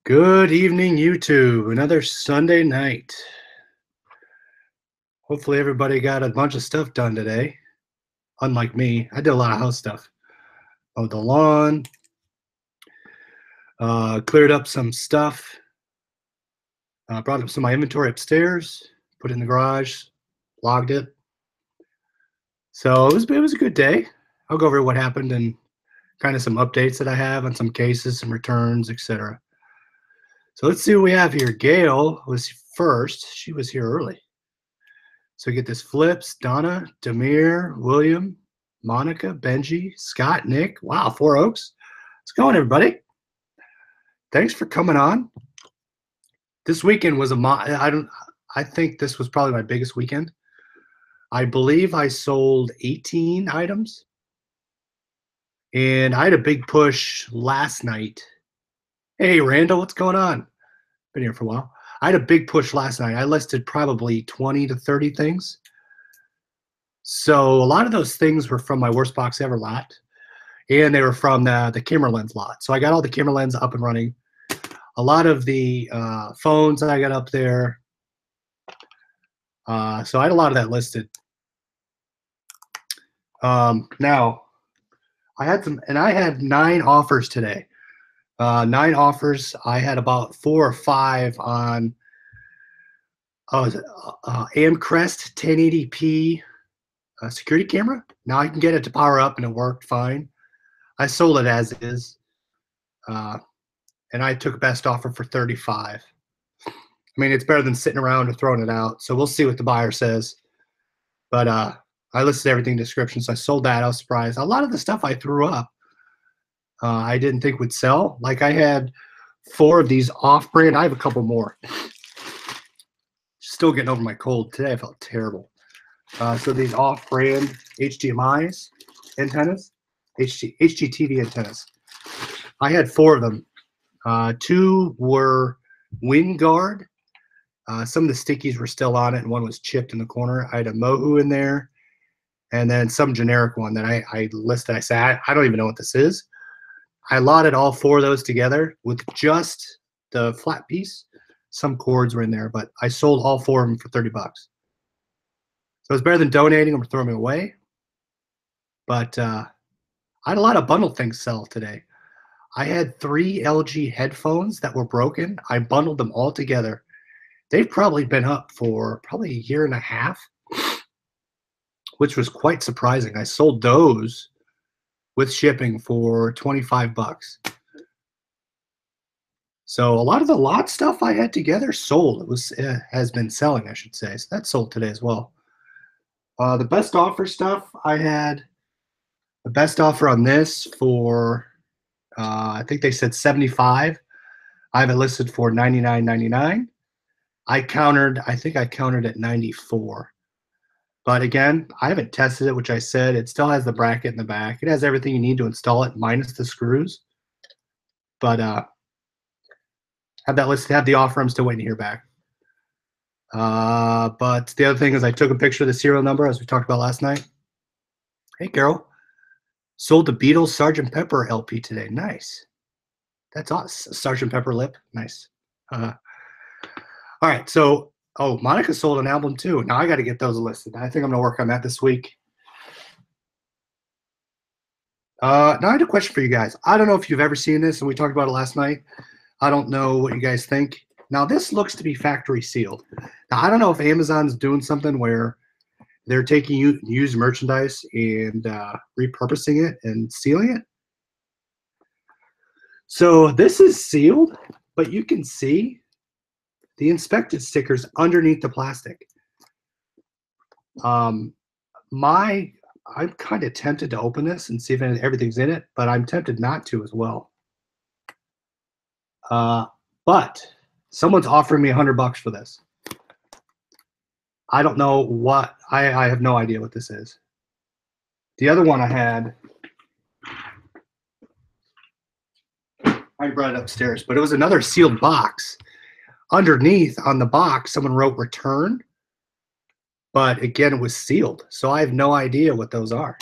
Good evening, YouTube. Another Sunday night. Hopefully, everybody got a bunch of stuff done today. Unlike me, I did a lot of house stuff. Mowed the lawn, cleared up some stuff, brought up some of my inventory upstairs, put it in the garage, logged it. So it was a good day. I'll go over what happened and kind of some updates that I have on some cases, some returns, etc. So let's see what we have here. Gail was first. She was here early. So get this: Flips, Donna, Demir, William, Monica, Benji, Scott, Nick. Wow, 4 Oaks. What's going, everybody? Thanks for coming on. This weekend was I think this was probably my biggest weekend. I believe I sold 18 items. And I had a big push last night. Hey, Randall, what's going on? Been here for a while. I had a big push last night. I listed probably 20 to 30 things. So a lot of those things were from my worst box ever lot, and they were from the camera lens lot. So I got all the camera lens up and running. A lot of the phones that I got up there. So I had a lot of that listed. Now, I had 9 offers today. 9 offers. I had about 4 or 5 on Amcrest 1080p security camera. Now I can get it to power up and it worked fine. I sold it as is, and I took best offer for 35. I mean, it's better than sitting around or throwing it out. So we'll see what the buyer says. But I listed everything in the description, so I sold that. I was surprised. A lot of the stuff I threw up, I didn't think would sell. Like I had 4 of these off-brand. I have a couple more. Still getting over my cold. Today I felt terrible. So these off-brand HDMI's antennas, HGTV antennas. I had 4 of them. 2 were WinGuard. Some of the stickies were still on it, and one was chipped in the corner. I had a Mohu in there, and then some generic one that I listed. I said, I don't even know what this is. I lotted all 4 of those together with just the flat piece. Some cords were in there, but I sold all 4 of them for 30 bucks. So it's better than donating them or throwing them away. But I had a lot of bundled things sell today. I had 3 LG headphones that were broken. I bundled them all together. They've probably been up for probably a year and a half, which was quite surprising. I sold those with shipping for 25 bucks. So a lot of the lot stuff I had together sold. It has been selling, I should say. So that sold today as well. The best offer stuff, I had the best offer on this for I think they said 75. I have it listed for $99.99. I think I countered at 94. But again, I haven't tested it, which I said. It still has the bracket in the back. It has everything you need to install it, minus the screws. But have that listed, have the offer. I'm still waiting to hear back. But the other thing is I took a picture of the serial number, as we talked about last night. Hey, Carol. Sold the Beatles Sgt. Pepper LP today. Nice. That's awesome. Sgt. Pepper lip. Nice. All right. So, Monica sold an album too. Now I got to get those listed. I think I'm going to work on that this week. Now I had a question for you guys. I don't know if you've ever seen this, and we talked about it last night. I don't know what you guys think. Now, this looks to be factory sealed. Now, I don't know if Amazon's doing something where they're taking used merchandise and repurposing it and sealing it. So this is sealed, but you can see the inspected stickers underneath the plastic. I'm kind of tempted to open this and see if everything's in it, but I'm tempted not to as well. But someone's offering me $100 for this. I don't know what, I have no idea what this is. The other one I had, I brought it upstairs, but it was another sealed box. Underneath on the box, someone wrote return, but again, it was sealed. So I have no idea what those are.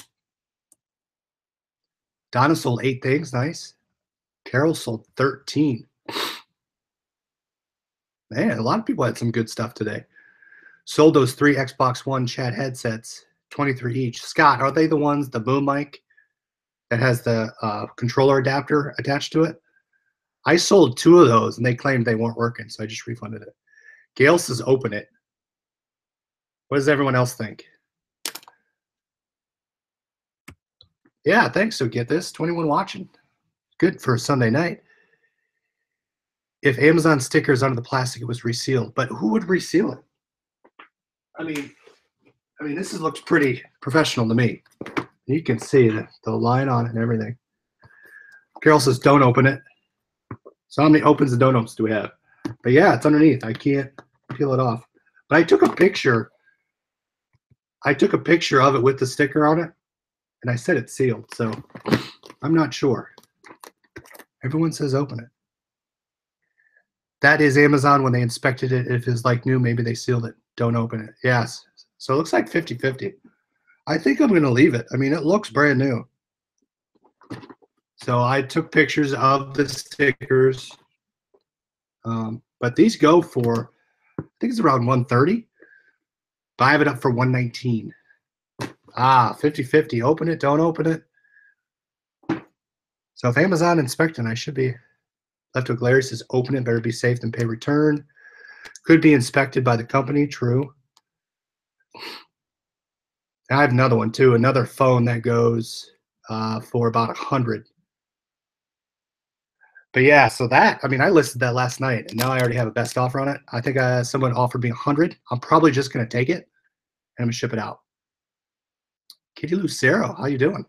Donna sold 8 things, nice. Carol sold 13. Man, a lot of people had some good stuff today. Sold those 3 Xbox One chat headsets, 23 each. Scott, are they the ones, the boom mic that has the controller adapter attached to it? I sold 2 of those, and they claimed they weren't working, so I just refunded it. Gail says open it. What does everyone else think? Yeah, thanks. So get this, 21 watching. Good for a Sunday night. If Amazon sticker is under the plastic, it was resealed. But who would reseal it? I mean, this looks pretty professional to me. You can see the line on it and everything. Carol says, don't open it. So how many opens and don't opens do we have? But yeah, it's underneath. I can't peel it off. But I took a picture. I took a picture of it with the sticker on it, and I said it's sealed. So I'm not sure. Everyone says open it. That is Amazon when they inspected it. If it's like new, maybe they sealed it. Don't open it. Yes. So it looks like 50-50. I think I'm going to leave it. I mean, it looks brand new. So I took pictures of the stickers. But these go for, I think it's around 130. But I have it up for 119. 50-50. Open it, don't open it. So if Amazon inspecting, I should be left with Larry says open it, better be safe than pay return. Could be inspected by the company, true. I have another one too, another phone that goes for about 100. But yeah, so that, I mean, I listed that last night, and now I already have a best offer on it. I think someone offered me 100. I'm probably just going to take it, and I'm going to ship it out. Kitty Lucero, how you doing?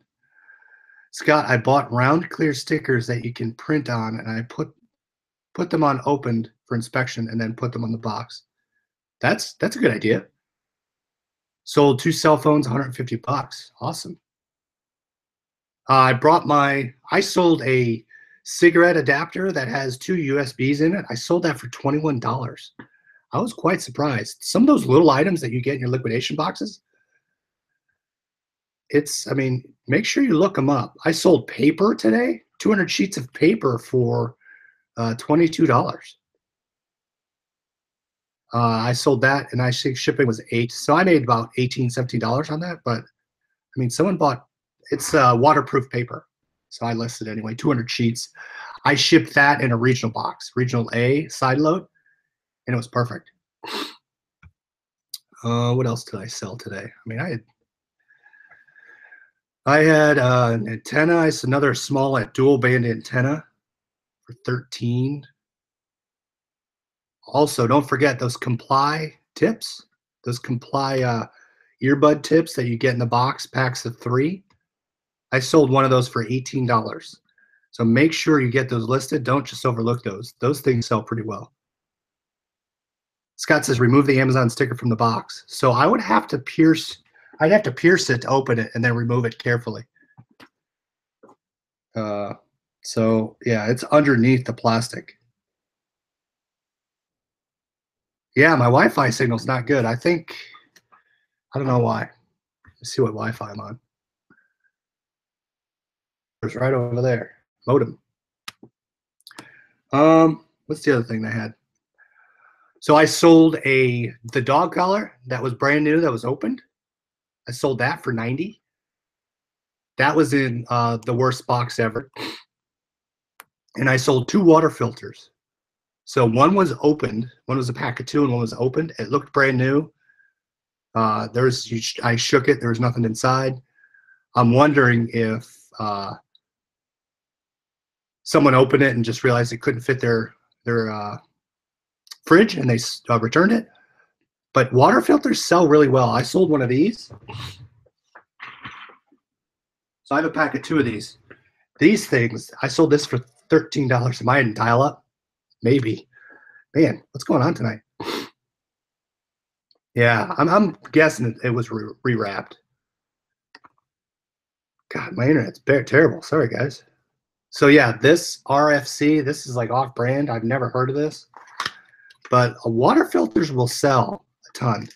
Scott, I bought round clear stickers that you can print on, and I put them on opened for inspection and then put them on the box. That's a good idea. Sold 2 cell phones, 150 bucks. Awesome. I sold a cigarette adapter that has 2 USBs in it. I sold that for $21. I was quite surprised. Some of those little items that you get in your liquidation boxes, I mean, make sure you look them up. I sold paper today, 200 sheets of paper for $22. I sold that, and I think shipping was $8. So I made about $18, $17 on that. But I mean, someone bought, it's waterproof paper. So I listed anyway, 200 sheets. I shipped that in a regional box, regional A side load, and it was perfect. What else did I sell today? I mean, I had an antenna. It's another small dual band antenna for 13. Also, don't forget those Comply tips, those Comply earbud tips that you get in the box, packs of 3. I sold one of those for $18. So make sure you get those listed. Don't just overlook those. Those things sell pretty well. Scott says remove the Amazon sticker from the box. So I would have to pierce. I'd have to pierce it to open it and then remove it carefully. So yeah, it's underneath the plastic. Yeah, my Wi-Fi signal's not good. I don't know why. Let's see what Wi-Fi I'm on. It's right over there. Modem. What's the other thing I had? So I sold the dog collar that was brand new, that was opened. I sold that for 90. That was in the worst box ever. And I sold 2 water filters. So one was opened, one was a pack of 2, and one was opened. It looked brand new. I shook it. There was nothing inside. I'm wondering if someone opened it and just realized it couldn't fit their fridge, and they returned it. But water filters sell really well. I sold one of these. So I have a pack of 2 of these. These things, I sold this for $13. Am I in dial-up? Maybe. Man, what's going on tonight? Yeah, I'm guessing it was rewrapped. God, my internet's terrible. Sorry, guys. So yeah, this RFC, this is like off-brand. I've never heard of this. But water filters will sell a ton.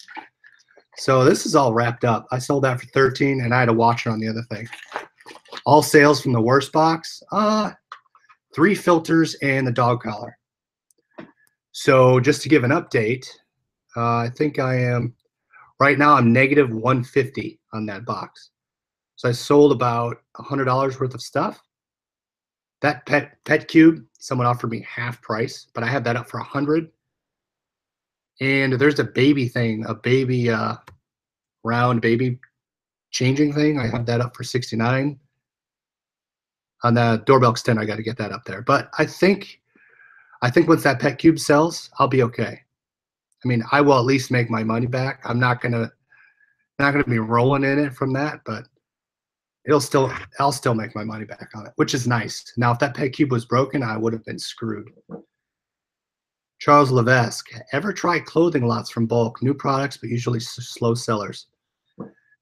So this is all wrapped up. I sold that for 13, and I had a watcher on the other thing. All sales from the worst box. 3 filters and the dog collar. So just to give an update, I think I am right now. I'm negative 150 on that box. So I sold about $100 worth of stuff. That pet cube, someone offered me half price, but I have that up for 100. And there's a baby thing, a baby round baby changing thing. I have that up for 69. On the doorbell extender, I got to get that up there. But I think once that pet cube sells, I'll be okay. I mean, I will at least make my money back. I'm not gonna be rolling in it from that, but I'll still make my money back on it, which is nice. Now, if that pet cube was broken, I would have been screwed. Charles Levesque, ever try clothing lots from bulk? New products, but usually slow sellers.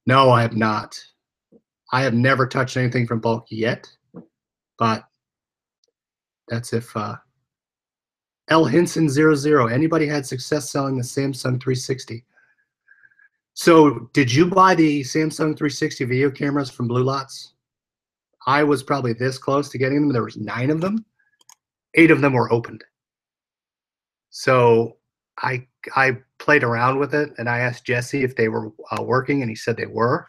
No, I have not. I have never touched anything from bulk yet, but that's if L Hinson 00. Anybody had success selling the Samsung 360? So did you buy the Samsung 360 video cameras from Blue Lots? I was probably this close to getting them. There was 9 of them. 8 of them were opened. So I played around with it, and I asked Jesse if they were working, and he said they were.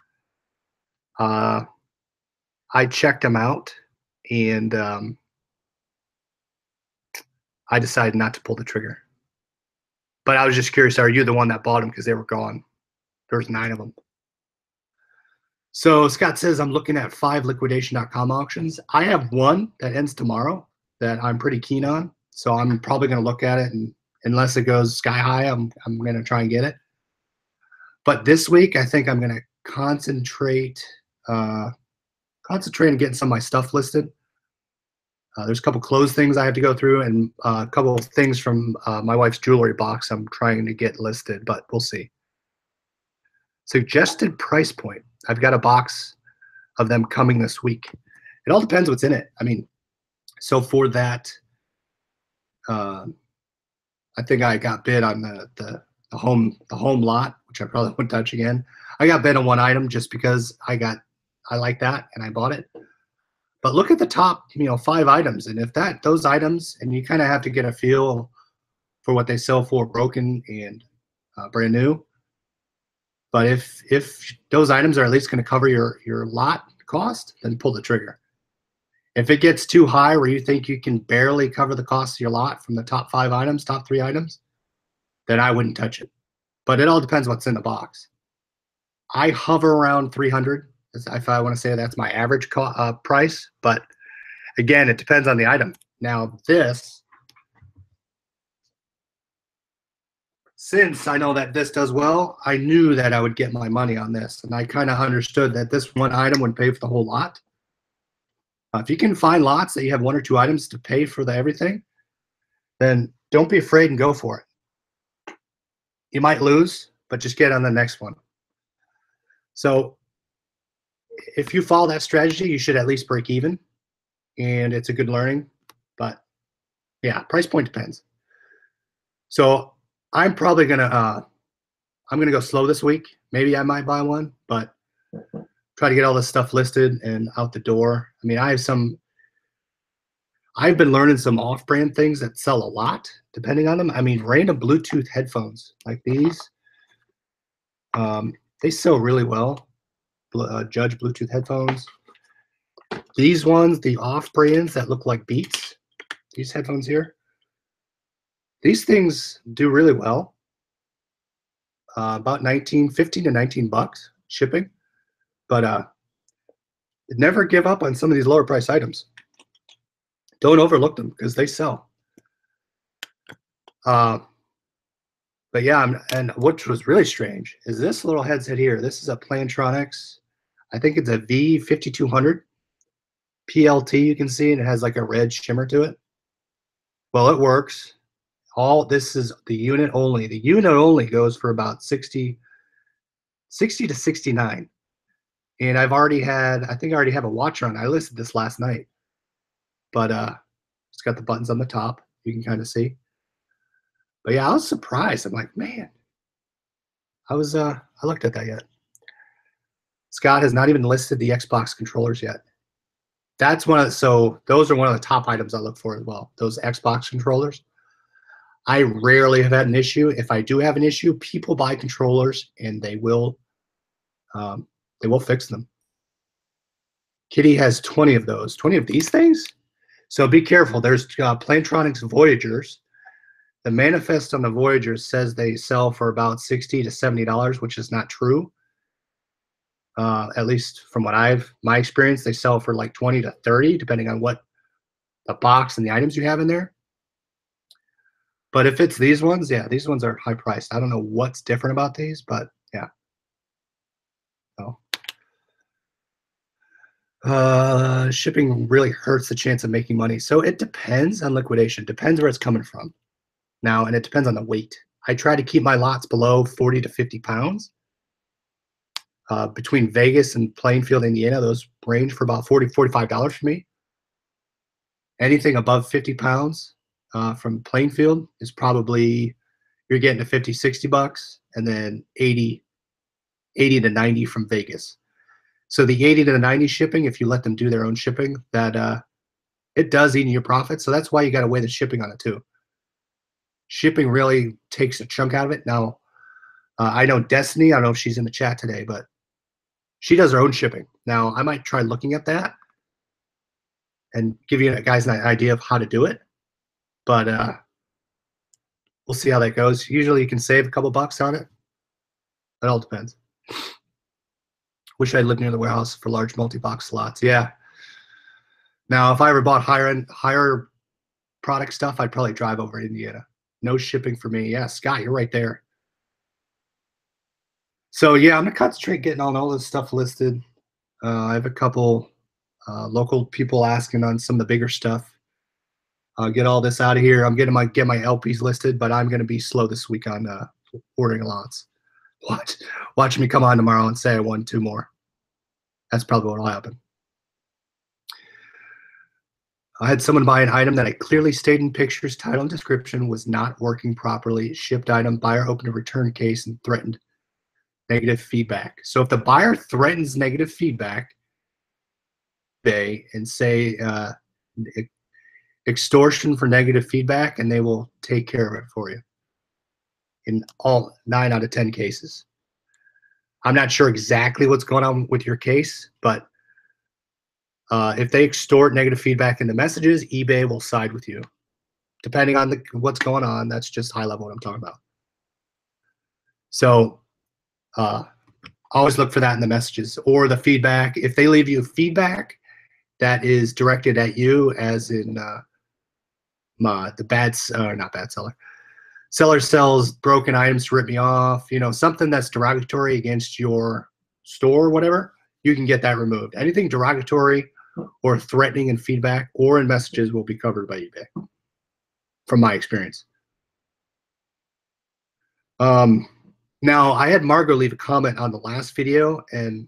I checked them out, and I decided not to pull the trigger. But I was just curious, are you the one that bought them because they were gone? There's 9 of them. So Scott says, I'm looking at 5 liquidation.com auctions. I have one that ends tomorrow that I'm pretty keen on. So I'm probably going to look at it, and unless it goes sky high, I'm going to try and get it. But this week, I think I'm going to concentrate on getting some of my stuff listed. There's a couple clothes things I have to go through, and a couple of things from my wife's jewelry box I'm trying to get listed, but we'll see. Suggested price point. I've got a box of them coming this week. It all depends what's in it. I mean, so for that, I think I got bid on the home lot, which I probably wouldn't touch again. I got bid on one item just because I like that and I bought it. But look at the top, 5 items, and if those items, and you kind of have to get a feel for what they sell for, broken and brand new. But if those items are at least going to cover your lot cost, then pull the trigger. If it gets too high where you think you can barely cover the cost of your lot from the top 5 items, top 3 items, then I wouldn't touch it. But it all depends what's in the box. I hover around 300 if I want to say that's my average price. But again, it depends on the item. Now since I know that this does well, I knew that I would get my money on this. And I kind of understood that this one item would pay for the whole lot. If you can find lots that you have 1 or 2 items to pay for everything, then don't be afraid and go for it. You might lose, but just get on the next one. So if you follow that strategy, you should at least break even, and it's a good learning. But yeah, price point depends. So I'm probably gonna go slow this week. Maybe I might buy one, but try to get all this stuff listed and out the door. I mean, I've been learning some off-brand things that sell a lot, depending on them. I mean, random Bluetooth headphones like these, they sell really well. Judge Bluetooth headphones. These ones, the off-brands that look like Beats, these headphones here, these things do really well. About 15 to 19 bucks shipping. But never give up on some of these lower price items. Don't overlook them because they sell. But yeah, and what was really strange is this little headset here. This is a Plantronics. I think it's a V5200 PLT. You can see, and it has like a red shimmer to it. Well, it works. This is the unit only. The unit only goes for about 60 to 69. And I think I already have a watch on. I listed this last night. But it's got the buttons on the top. You can kind of see. But yeah, I was surprised. I'm like, man, I looked at that yet. Scott has not even listed the Xbox controllers yet. So those are one of the top items I look for as well. Those Xbox controllers. I rarely have had an issue. If I do have an issue, people buy controllers and they will fix them. Kitty has 20 of those. 20 of these things? So be careful. There's Plantronics Voyagers. The manifest on the Voyagers says they sell for about $60 to $70, which is not true. At least from what my experience, they sell for like 20 to 30, depending on what the box and the items you have in there. But if it's these ones, yeah, these ones are high priced. I don't know what's different about these, but yeah. Shipping really hurts the chance of making money. So it depends on liquidation. Depends where it's coming from. Now, and it depends on the weight. I try to keep my lots below 40 to 50 pounds. Between Vegas and Plainfield, Indiana, those range for about $40, $45 for me. Anything above 50 pounds from Plainfield is probably, you're getting to 50, 60 bucks, and then 80 to 90 from Vegas. So the 80 to the 90 shipping, if you let them do their own shipping, that it does eat in your profit. So that's why you got to weigh the shipping on it too. Shipping really takes a chunk out of it. Now, I know Destiny, I don't know if she's in the chat today, but she does her own shipping. Now, I might try looking at that and give you guys an idea of how to do it. But we'll see how that goes. Usually you can save a couple bucks on it. It all depends. Wish I lived near the warehouse for large multi-box slots. Yeah. Now, if I ever bought higher product stuff, I'd probably drive over to Indiana. No shipping for me. Yeah, Scott, you're right there. So yeah, I'm gonna concentrate getting on all this stuff listed. I have a couple local people asking on some of the bigger stuff. I'll get all this out of here. I'm getting get my LPs listed, but I'm gonna be slow this week on ordering lots. Watch me come on tomorrow and say I won 2 more. That's probably what will happen. I had someone buy an item that I clearly stated in pictures, title, and description was not working properly. Shipped item, buyer opened a return case and threatened negative feedback. So if the buyer threatens negative feedback, they and say extortion for negative feedback, and they will take care of it for you in all 9 out of 10 cases. I'm not sure exactly what's going on with your case, but if they extort negative feedback in the messages, eBay will side with you. Depending on what's going on, that's just high level what I'm talking about. So always look for that in the messages or the feedback. If they leave you feedback that is directed at you, as in the not bad seller. Seller sells broken items to rip me off, something that's derogatory against your store or whatever, you can get that removed. Anything derogatory or threatening in feedback or in messages will be covered by eBay, from my experience. Now, I had Margot leave a comment on the last video and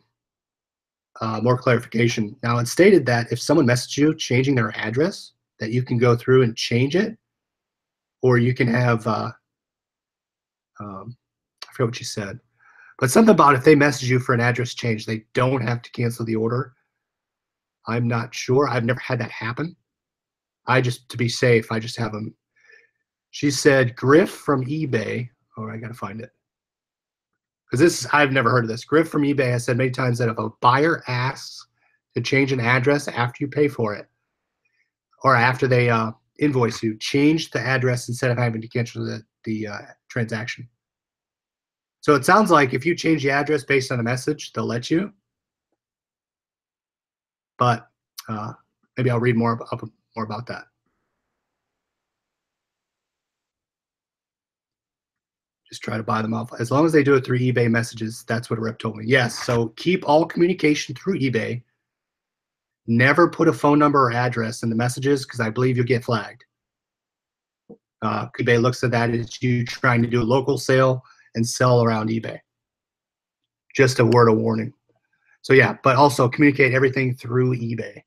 more clarification. Now, it stated that if someone messaged you changing their address, that you can go through and change it, or you can have, I forget what she said, but something about if they message you for an address change, they don't have to cancel the order. I'm not sure. I've never had that happen. To be safe, I just have them. She said, Griff from eBay. Oh, I got to find it. Because I've never heard of this. Griff from eBay has said many times that if a buyer asks to change an address after you pay for it, or after they invoice you, change the address instead of having to cancel the transaction. So it sounds like if you change the address based on a message, they'll let you. But maybe I'll read more about that. Just try to buy them off. As long as they do it through eBay messages, that's what a rep told me. Yes, so keep all communication through eBay. Never put a phone number or address in the messages, because I believe you'll get flagged. eBay looks at that as you trying to do a local sale and sell around eBay. Just a word of warning. So yeah, but also communicate everything through eBay.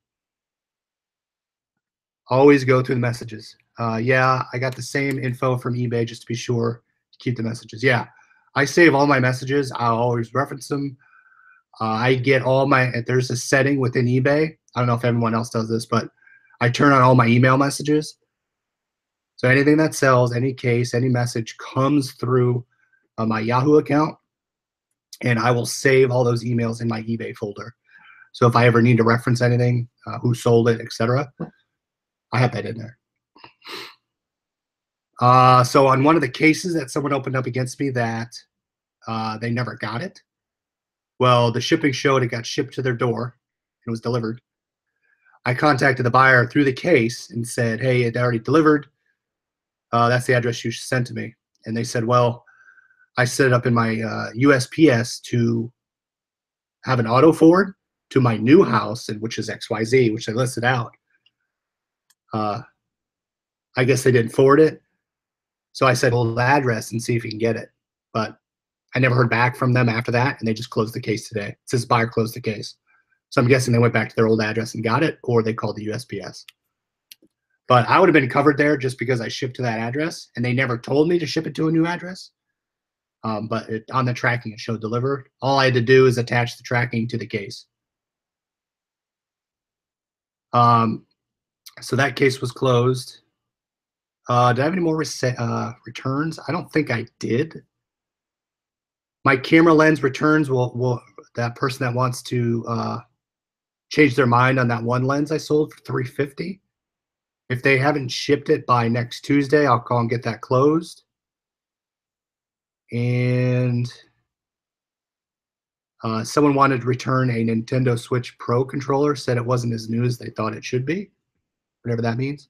Always go through the messages. Yeah, I got the same info from eBay just to be sure to keep the messages. Yeah, I save all my messages. I'll always reference them. I get all there's a setting within eBay. I don't know if everyone else does this, but I turn on all my email messages. So anything that sells, any case, any message comes through my Yahoo account, and I will save all those emails in my eBay folder. So if I ever need to reference anything, who sold it, etc., I have that in there. So on one of the cases that someone opened up against me that they never got it, well, the shipping showed it got shipped to their door and was delivered. I contacted the buyer through the case and said, hey, it already delivered. That's the address you sent to me. And they said, well, I set it up in my USPS to have an auto forward to my new house, which is XYZ, which I listed out. I guess they didn't forward it. So I said, well, the address and see if you can get it. But I never heard back from them after that, and they just closed the case today. It says buyer closed the case. So I'm guessing they went back to their old address and got it, or they called the USPS. But I would have been covered there just because I shipped to that address, and they never told me to ship it to a new address. But on the tracking, it showed delivered. All I had to do is attach the tracking to the case. So that case was closed. Did I have any more returns? I don't think I did. My camera lens returns will that person that wants to change their mind on that one lens I sold for $350. If they haven't shipped it by next Tuesday, I'll call and get that closed. And someone wanted to return a Nintendo Switch Pro controller, said it wasn't as new as they thought it should be, whatever that means.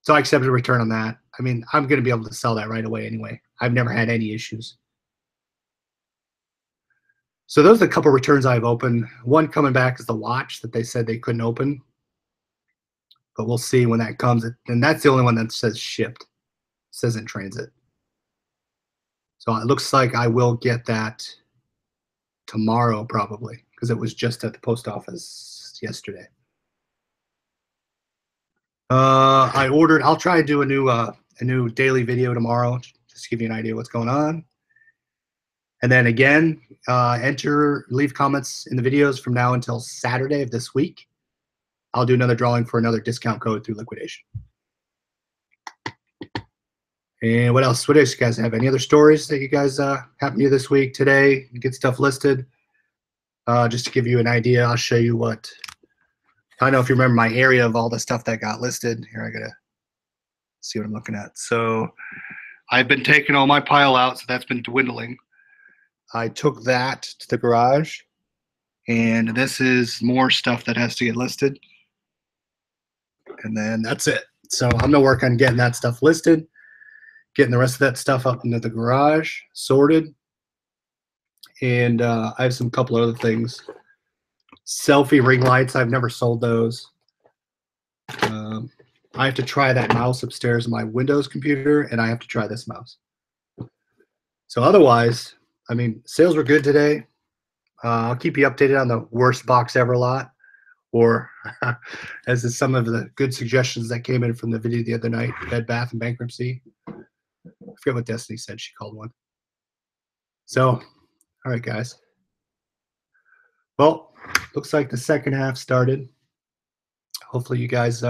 So I accepted a return on that. I mean, I'm going to be able to sell that right away anyway. I've never had any issues. So those are a couple returns I've opened. One coming back is the watch that they said they couldn't open. But we'll see when that comes. And that's the only one that says shipped. It says in transit. So it looks like I will get that tomorrow probably, because it was just at the post office yesterday. I'll try to do a new daily video tomorrow, just to give you an idea what's going on. And then again, leave comments in the videos from now until Saturday of this week. I'll do another drawing for another discount code through Liquidation. And what else? What else you guys have? Any other stories that you guys happened to you this week, today? Get stuff listed. Just to give you an idea, I'll show you what. I don't know if you remember my area of all the stuff that got listed. Here, I gotta see what I'm looking at. So I've been taking all my pile out, so that's been dwindling. I took that to the garage, and this is more stuff that has to get listed. And then that's it. So I'm gonna work on getting that stuff listed, getting the rest of that stuff up into the garage, sorted. And I have some couple other things. Selfie ring lights, I've never sold those. I have to try that mouse upstairs in my Windows computer, and I have to try this mouse. So otherwise, I mean, sales were good today. I'll keep you updated on the worst box ever lot, or as is some of the good suggestions that came in from the video the other night, Bed Bath and Bankruptcy. I forget what Destiny said she called one. So, all right, guys. Well, looks like the second half started. Hopefully you guys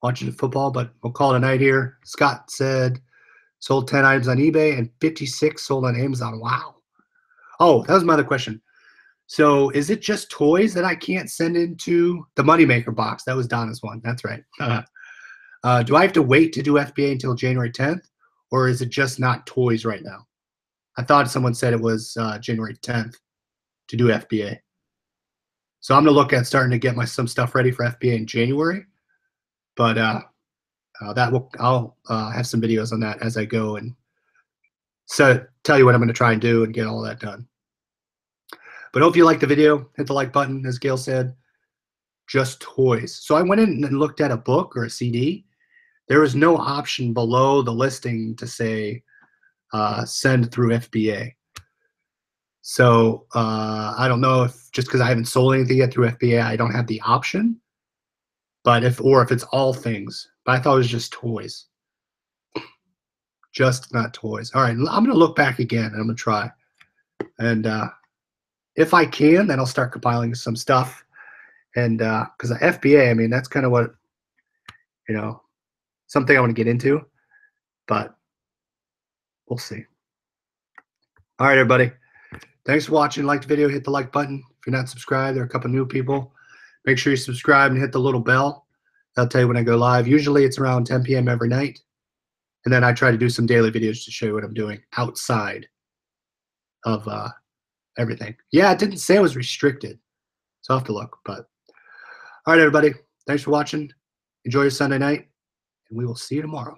watching the football, but we'll call it a night here. Scott said sold 10 items on eBay and 56 sold on Amazon. Wow. Oh, that was my other question. So is it just toys that I can't send into the Moneymaker box? That was Donna's one. That's right. Do I have to wait to do FBA until January 10th, or is it just not toys right now? I thought someone said it was January 10th to do FBA. So I'm going to look at starting to get some stuff ready for FBA in January. But I'll have some videos on that as I go, and so tell you what I'm going to try and do and get all that done. But hope you liked the video. Hit the like button, as Gail said. Just toys. So I went in and looked at a book or a CD. There was no option below the listing to say send through FBA. So I don't know if just because I haven't sold anything yet through FBA, I don't have the option. But if it's all things. But I thought it was just toys. Just not toys. All right, I'm going to look back again, and I'm going to try. And if I can, then I'll start compiling some stuff. And because FBA, I mean, that's kind of what you know, something I want to get into, but we'll see. All right, everybody. Thanks for watching. Like the video, hit the like button. If you're not subscribed, there are a couple new people. Make sure you subscribe and hit the little bell. I'll tell you when I go live. Usually it's around 10 p.m. every night. And then I try to do some daily videos to show you what I'm doing outside of everything. Yeah, it didn't say it was restricted. So I'll have to look. But all right, everybody. Thanks for watching. Enjoy your Sunday night. And we will see you tomorrow.